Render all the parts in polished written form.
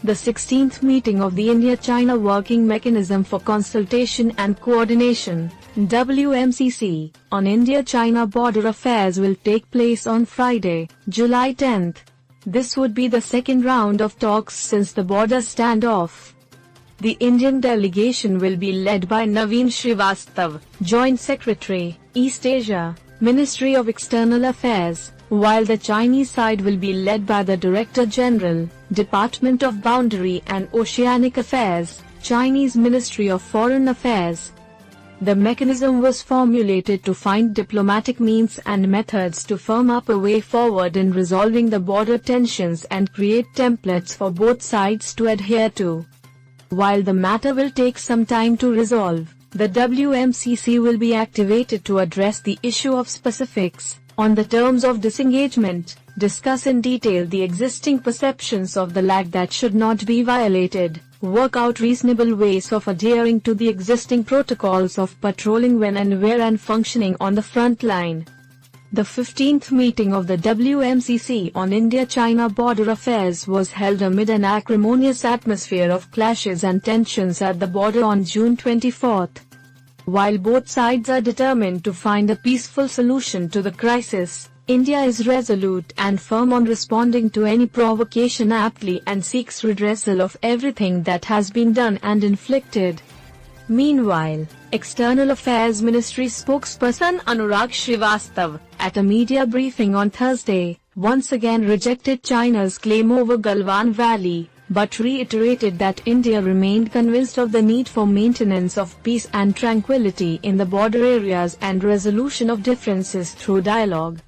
the 16th meeting of the India-China Working Mechanism for Consultation and Coordination (WMCC) on India-China border affairs will take place on Friday, July 10. This would be the second round of talks since the border standoff. The Indian delegation will be led by Naveen Srivastava, Joint Secretary, East Asia, Ministry of External Affairs, while the Chinese side will be led by the Director General, Department of Boundary and Oceanic Affairs, Chinese Ministry of Foreign Affairs. The mechanism was formulated to find diplomatic means and methods to firm up a way forward in resolving the border tensions and create templates for both sides to adhere to. While the matter will take some time to resolve, the WMCC will be activated to address the issue of specifics on the terms of disengagement, discuss in detail the existing perceptions of the lag that should not be violated, work out reasonable ways of adhering to the existing protocols of patrolling when and where and functioning on the front line. The 15th meeting of the WMCC on India-China border affairs was held amid an acrimonious atmosphere of clashes and tensions at the border on June 24. While both sides are determined to find a peaceful solution to the crisis, India is resolute and firm on responding to any provocation aptly and seeks redressal of everything that has been done and inflicted. Meanwhile, External Affairs Ministry spokesperson Anurag Srivastava, at a media briefing on Thursday, once again rejected China's claim over Galwan Valley, but reiterated that India remained convinced of the need for maintenance of peace and tranquility in the border areas and resolution of differences through dialogue.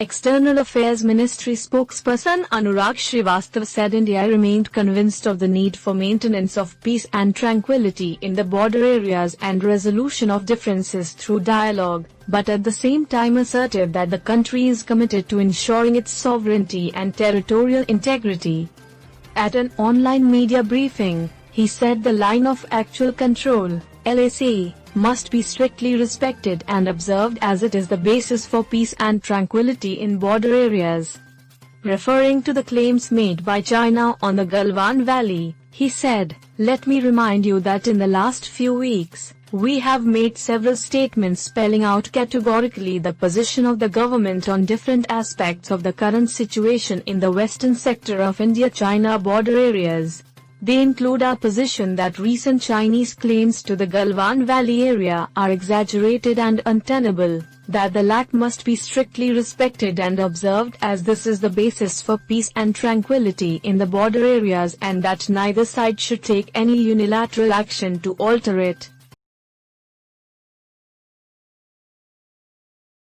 External Affairs Ministry spokesperson Anurag Srivastava said India remained convinced of the need for maintenance of peace and tranquility in the border areas and resolution of differences through dialogue, but at the same time asserted that the country is committed to ensuring its sovereignty and territorial integrity. At an online media briefing, he said the line of actual control, LAC, must be strictly respected and observed as it is the basis for peace and tranquility in border areas. Referring to the claims made by China on the Galwan Valley, he said, "Let me remind you that in the last few weeks, we have made several statements spelling out categorically the position of the government on different aspects of the current situation in the western sector of India-China border areas. They include our position that recent Chinese claims to the Galwan Valley area are exaggerated and untenable, that the LAC must be strictly respected and observed as this is the basis for peace and tranquility in the border areas and that neither side should take any unilateral action to alter it.